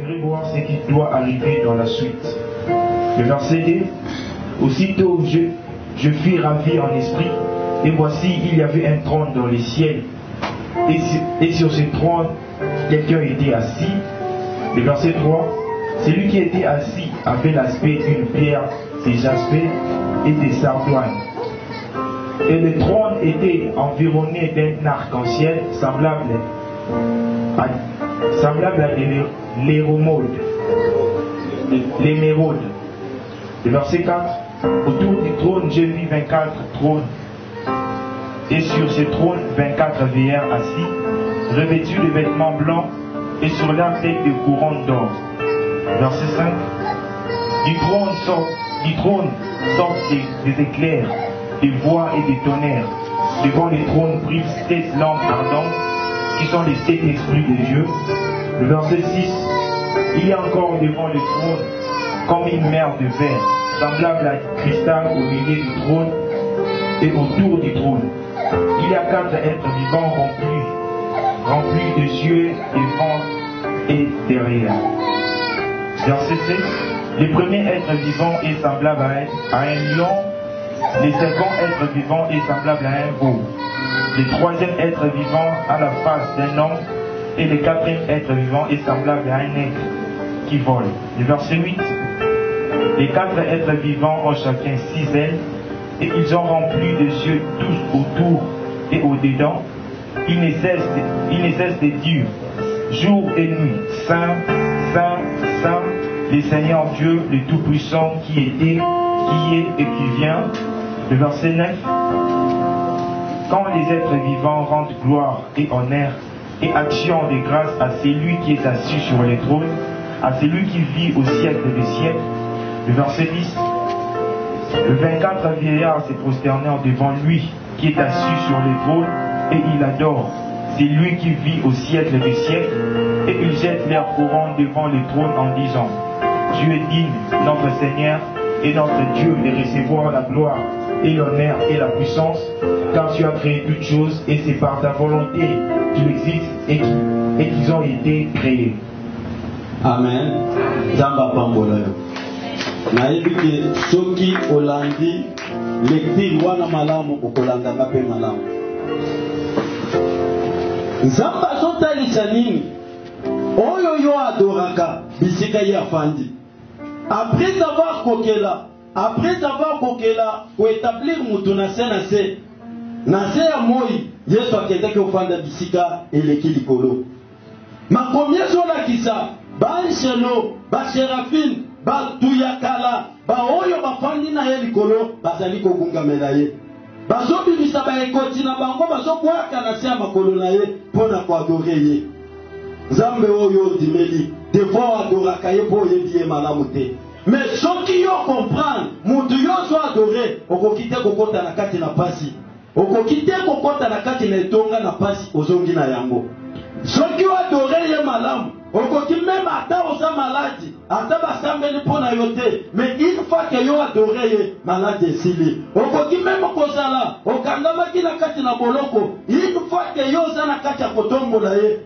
j'aimerais voir ce qui doit arriver dans la suite. Le verset 2. Aussitôt je fus ravi en esprit, et voici il y avait un trône dans les ciels, et sur ce trône quelqu'un était assis. Le verset 3. Celui qui était assis avait l'aspect d'une pierre de jaspe et de sardoine. Et le trône était environné d'un arc-en-ciel semblable à l'émeraude. Le verset 4. Autour du trône, j'ai vu 24 trônes, et sur ces trônes, 24 vieillards assis, revêtus de vêtements blancs, et sur leur tête des couronnes d'or. Verset 5. Du trône sortent des éclairs, des voix et des tonnerres. Devant les trônes brillent 7 lampes ardentes, qui sont les 7 esprits de Dieu. Le verset 6. Il y a encore devant le trône, comme une mer de verre, semblable à cristal au milieu du trône et autour du trône. Il y a 4 êtres vivants remplis de yeux devant et derrière. Verset 7. Le premier être vivant est semblable à un lion, le second être vivant est semblable à un veau, le troisième être vivant a la face d'un homme, et le quatrième être vivant est semblable à un aigle qui vole. Le verset 8. Les 4 êtres vivants ont chacun 6 ailes, et ils ont rempli de yeux tous autour et au-dedans. Ils ne cessent de dire jour et nuit, Saint, Saint, Saint, le Seigneur Dieu, le Tout-Puissant, qui était, qui est et qui vient. Le verset 9. Quand les êtres vivants rendent gloire et honneur et action de grâce à celui qui est assis sur le trône, à celui qui vit au siècle des siècles. Le verset 10. Le 24 vieillards se prosternèrent devant lui qui est assis sur le trône, et il adore. C'est lui qui vit au siècle des siècles, et ils jettent leur couronne devant le trône en disant: Tu es digne, notre Seigneur et notre Dieu, de recevoir la gloire et l'honneur et la puissance, car tu as créé toutes choses, et c'est par ta volonté qu'ils existent et qu'ils ont été créés. Amen. Zamba Pamboloyo. Nayebi ke soki olandi lecture wana malamu okolanda ngape malamu. Nzamba azotalisa nini oyo yo adoraka bisika ye afandi. Après avoir kokela pour établir mutu na se ya moi Yesu akendeke ofanda bisika eleki likolo. Makomi ezolakisa banshelo basherafine batuyakala baoyo bafandi na ye likolo bazali kogungamela ye, bazobimisa baekoti na bango, bazobwaka na se ya makolo na ye mpona koadore ye. Nzambe oyo dimeli devoir adoraka ye mpo oyebi ye malamu te. Mais soki yo comprendre mutu yo zo adore, okoki te kokota na kati na pasi, okoki te kokota na kati na etonga na pasi ozongi na yango. Soki yo adore ye malamu, okoki même ata oza maladi, ata basambeli mpona yo te, mais une fois que yo adore ye, maladi esili. Okoki même kozala okangamaki na kati na boloko, une fois que yo oza na kati ya kotombola ye,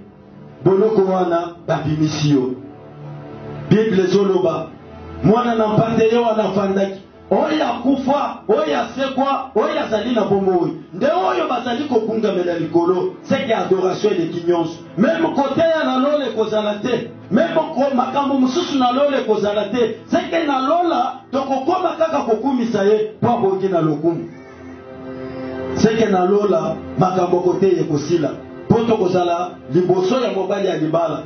boloko wana babimisi yo. Bible ezoloba mwana na mpande ye wana fandaki, oyo akufa, oyo asekwa, oyo azali na bomoi, nde oyo bazali kokungamela likolo. Seke adoration eleki nyonso, meme kote ya nalole kozala te, meme makambo mosusu nalole kozala te. Seke nalola tokokoma kaka kokumisa ye po abongi na lokumu. Seke nalola makambo kote ye kosila po tokozala liboso ya mobali ya libala.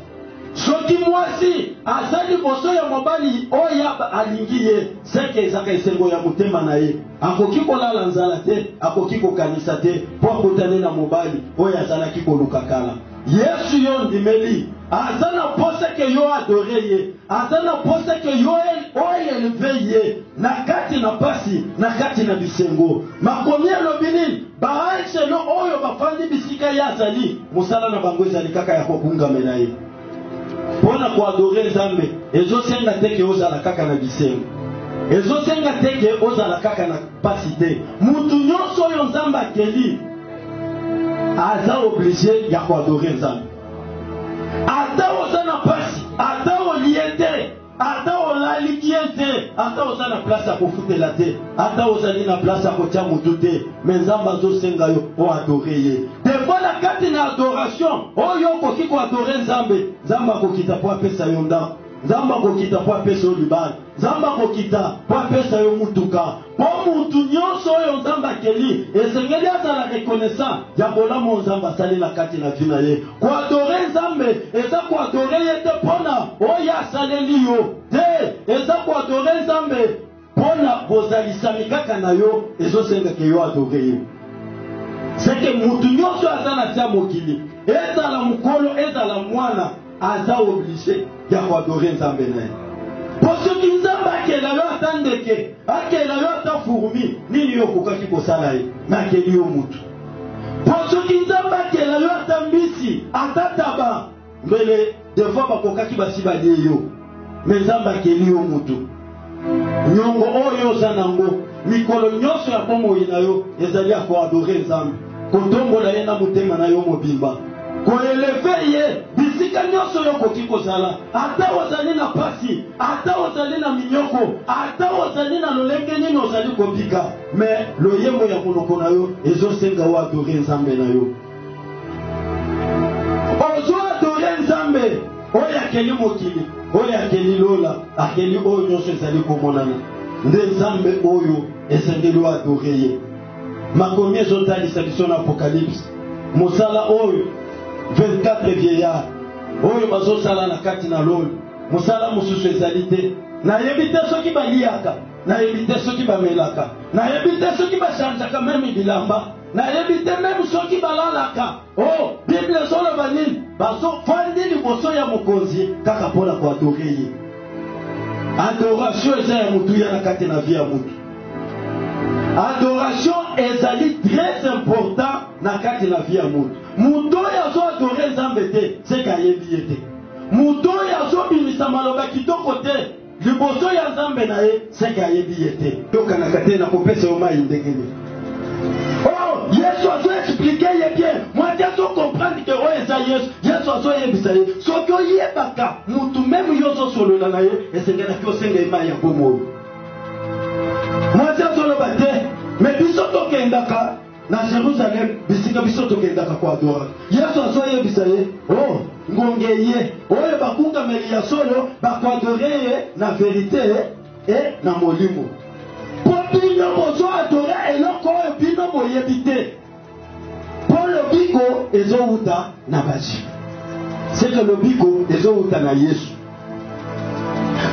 Soki mwasi azali liboso ya mobali oya alingi ye, seke ezaka esengo ya motema na ye, akoki kolala nzala te, akoki kokanisa te po akotane na mobali oyo azalaki koluka kala. Yesu yo ndimeli azana pose ke yo adore ye, azana pose ke yo oyo eleve ye na kati na pasi, na kati na bisengo. Makomi elobi nini? Baanshelo oyo bafandi bisika ye azali, mosala na bango ezali kaka ya kokungamela ye. Pona kuadore Nzambe ezosenga teke ozala kaka na bisengo, ezosenga teke ozala kaka na pasi te. Mutu nyonso oyo Nzambe akeli aza obligé ya kuadore Nzambe. Ata oza na pasi, ata oli ata olali te, ata oza na place à kofutela te, ata ozali na place à kotia mutu te, mais nzambe azosenga yo o adore ye. Des fois na kati na adoration, oyo okoki ko adore nzambe, nzambe akokita po apesa yo ndako, nzambe akokita po apesa yo libala, nzambe akokita po apesa yo mutuka. Po mutu nyonso oyo nzambe akeli, esengeli azala reconnaissant ya bolamu nzambe asali na kati na vie na ye. Ko adore nzambe, eza ko adore ye te pona oyo asaleli yo te, eza ko adore nzambe pona bozalisami kaka na yo, ezosenga ke yo adore ye. C'est que mutu nyonso aza na tia mokili, ezala mukolo, ezala mwana, aza obligé ya ko adore nzambe na ye. Posoki nzambe akela yo ata ndeke, akela yo ata furumi, nini yo kokaki kosala ye na akeli yo mutu. Posoki nzambe akela yo ata mbisi, ata taba, mbele defo bakokaki basi balie yo, me nzambe akeli yo mutu. Nyongo oyo oza nango, mikolo nyonso ya bomoi na yo ezali ya koadore nzambe, kotombola ye na motema na yo mobimba, koeleve ye bisika nyonso yo koki kozala, ata ozali na pasi, ata ozali na minyoko, ata ozali na lolenge nini ozali kobika, mais loyembo ya monoko na yo ezosenga o adore nzambe na yo. Ozo adore nzambe oyo akeli mokili, oyo akeli lola, akeli oyo nyonso ezali komonana, nde nzambe oyo esengeli o adore ye. Makomi ezotalisa biso na Apocalypse, mosala oyo 24 vieillards oyo bazosala na kati na lolo, mosala mosusu ezali te. Nayebi te soki baliaka, nayebi te soki bamelaka, nayebi te soki bachanjaka meme bilamba, nayebi te meme soki balalaka. Oh, Bible ezoloba nini? Bazofandi liboso ya mokonzi kaka mpona koadore ye. Adoration eza ya mutu ya na kati na vie ya mutu. Adoration ezali très important na kati na vie ya mutu. Mutu oyo azo adore nzambe te, seka ayebi ye te. Mutu oyo azobimisa maloba kitoko te liboso ya nzambe na ye, seka ayebi ye te. Tokanaka te na kopesa yo mai ndenge nini. Oh, Yesu azo expliquer ye bien. Moi azo comprendre que oyo eza Yesu, Yesu azo yebisa ye. Soki oyebaka mutu meme yo ozosolola na ye, esengelaki osenga mai ya bomoi. Moi azo loba te, mais biso tokendaka na Jerusalem, bisika biso tokendaka kwa adora. Yesu azo yebisa ye, oh, ngonge ye, oyo bakungameli ya solo, bakwadore ye na verite et na molimo. Po bino bozo adore eloko oyo bino boyebi te. Po lobiko ezouta na baji. C'est que lobiko ezouta na Yesu.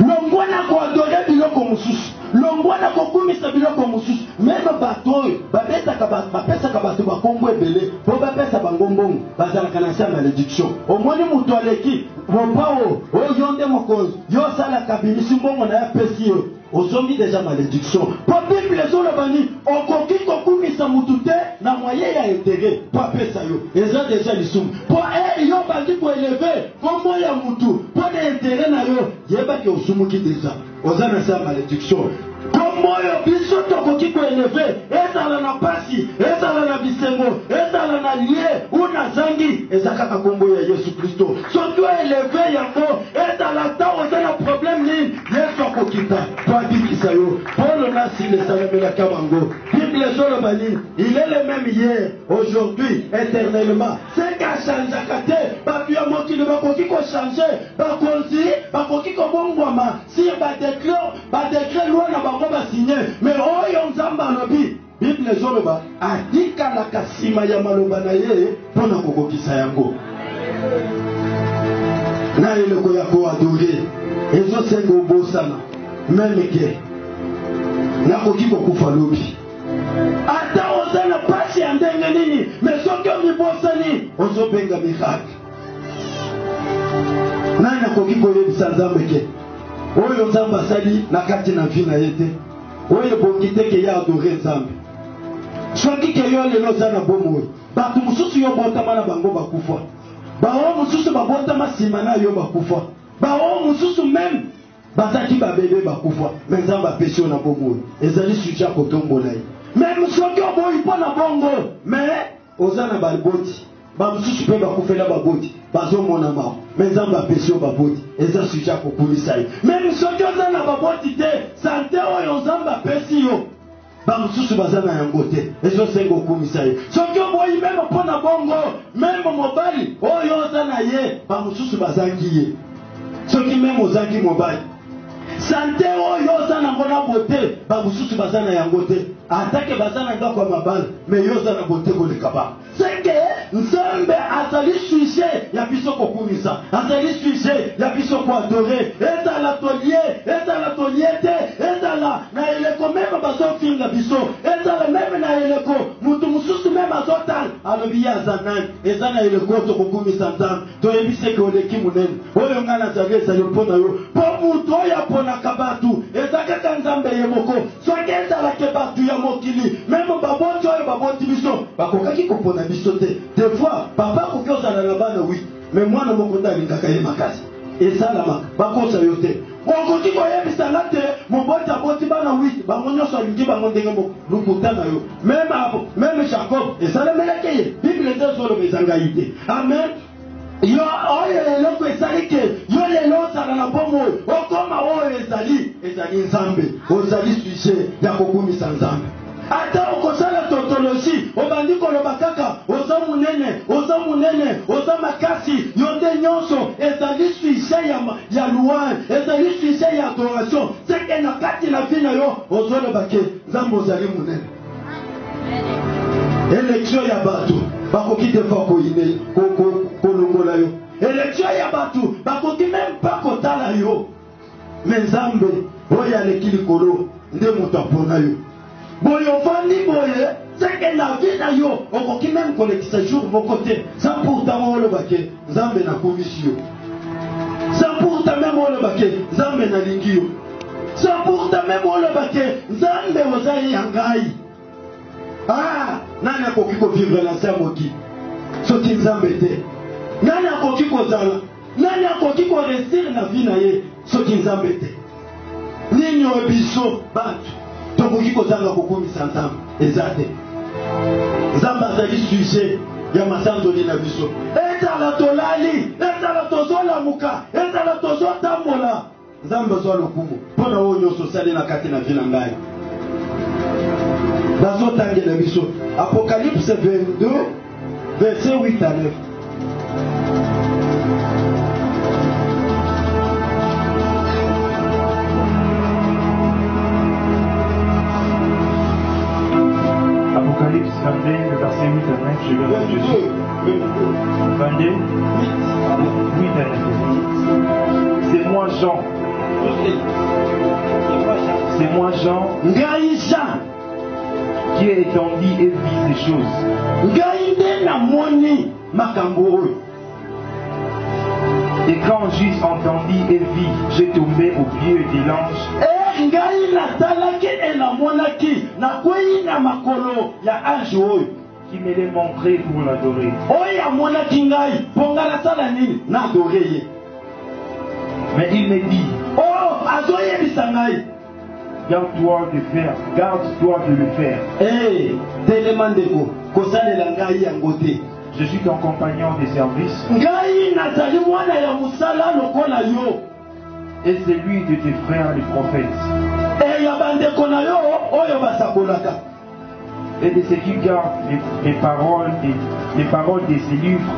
Longwana ko adore biloko mususu, longwana ko kumisa biloko mususu, même bato oyo bapesaka bato bakombo ebele po bapesa bangombongo bazalaka na sa malédiction. Omoni mutu aleki mopao oyo nde mokonzi yo osalaka bimisi mbongo na ya pesi yo, ozongi deja malédiction. Po Bible ezoloba nini? Okoki kokumisa mutu te na moyen ya intérêt po apesa yo, eza deja lisumu. Po yo bandi koeleve kombo ya mutu po na intérêt na yo, yebaki osumuki deja, oza na sa malédiction. Kombo yo biso tokoki koeleve, ezala na pasi, ezala na bisengo, ezala na lie una zangi, eza kaka kombo ya Yesu Kristo. Soki oeleve yango, ezala ta oza na problème nini, Yesu akokita po abikisa yo. Paul na Sile salamelaka bango. Bible ezoloba nini? Il est le même hier, aujourd'hui, éternellement. C'est qu'à changeaka te, bato ya mokili bakoki ko changer, bakonzi bakoki ko bongwama si badekret loi na bango basigné, mais oyo nzambe alobi. Bible ezoloba atikalaka nsima ya maloba na ye mpona kokokisa yango. Na eloko ya koadore ezosenga obosana meme ke nakoki kokufa lobi, ata oza na pasi ya ndenge nini, mais soki omibosani ozobenga miracle. Nani nakoki koyebisa nzambe ke oyo nzambe asali na kati na vie na ye te, oyo ebongi te ke ya adore nzambe. Soki ke yo lelo oza na bomoi, bato mosusu yo botama na bango bakufa, bao mosusu babotama nsima na yo bakufa, bao mosusu meme bazaki babebe bakufa, me nzambe apesi yo na bomoi, ezali sujet ya kotombola ye. Meme soki oboyi mpo na bongo, me oza na baboti, bamosusu mpe bakufela baboti, bazomona mao mais nzambe apesi yo baboti eza sujet kokumisa ye même soki oza na baboti te sante oyo nzambe apesi yo bamosusu baza na yango te ezosenga okumisa ye soki oboyi meme mpo na bongo meme mobali oyo oza na ye bamosusu bazangi ye soki meme ozangi mobali sante oyo oza nango na bote bamosusu baza na yango te atake baza na ndako ya mabala me yo oza na bote koleka ba seke nzambe azali sujet ya biso kokumisa azali sujet ya biso koadore ezala tolie te ezala na eleko meme bazofinga biso ezala meme na eleko mutu mosusu meme azotala alobi ye aza nani eza na eleko tokokumisa nzambe toyebi seke oleki monene oyo ngai nazali ezali mpo na yo mpo mutu oyo aponaka batu eza kaka nzambe ye moko soki ezalaki batu ya mokili meme baboti oyo baboti biso bakokaki kopona biso te des fois papa koki ozala na bana wi me mwana moko nde alingaka ye makasi esalama bakosa yo te okoki koyebisanga te moboti aboti bana wi bango nyonso alingi bango ndenge lukuta na yo meme jacob esalemelaki ye bible ete ezoloba ezangai te amen yo oyo eloko ezali ke yo lelo ozala na bomo oyo okoma oyo ezali nzambe ozali sujet ya kokumisa nzambe ata okosala tautologie obandi koloba kaka oza munene oza makasi yo nde nyonso ezali sujet ya louange ezali sujet ya adoration seke na kati na vi na yo ozoloba ke nzambe ozali munene élection ya bato bakoki defa koyine kolongola yo élection ya bato bakoki meme mpa kotala yo me nzambe oyo aleki likolo nde moto apona yo boye ofandi boye seke na vi na yo okoki meme kolekisa jour moko te sans pourtant olobake nzambe nakumisi yo sans pourtant meme olobake nzambe nalingi yo sans pourtant meme olobake nzambe ozali ya ngai nani akoki kovivre na se ya moki soki nzambe te nani akoki kozala nani akoki koresire na vi na ye soki nzambe te nini oyo biso bato tokoki kozanga kokumisa nzambe eza te nzambe azali sujet ya masandoli na biso ezala tolali ezala tozolamuka ezala tozotambola nzambe azwa lokumu mpo na oyo nyonso osali na kati na vi na ngai bazotangela biso Apocalypse 22 verset 8 à 9. Apocalypse 22, le verset 8 à 9, je vais lire Jésus. 22, 8 à 9. C'est moi Jean. C'est moi Jean. Ngai Jean. Qui est étendu et vit ces choses. Ngai nde namoni makambo oyo. Et quand j'eus entendu et vu, j'ai tombé aux pieds de l'ange. Ngai natalaki e namonaki nakwei na makolo ya ange oyo qui me l'a montré pour l'adorer. Oyo amonaki ngai mpo ngai nasala nini nadore ye. Mais il me dit, oh azoyebisa ngai garde-toi de le faire. Telema ndeko kosalela ngai yango te. Je suis ton compagnon de service. Ngai nazali mwana ya musala lokola yo. Et celui de tes frères les prophètes. Ya bandeko na yo oyo basakolaka. Et de ceux qui gardent les paroles de ces livres.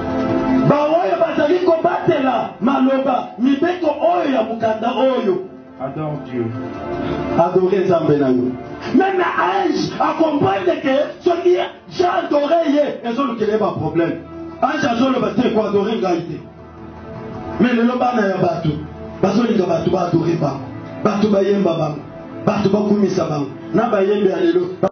Ba oyo bazali kobatela maloba mibeko oyo ya mukanda oyo. Adore Dieu. Adorer Nzambe na yo. Même ange a comprendre que ce qui j'ai adoré hier, ils ont le pas problème. Ange a le bâti pour adorer Gaïté. Mais le bana ya batu, bazolinga batu ba adorer ba. Batu ba yemba ba. Batu ba kumisa ba. Na ba yembe alelo.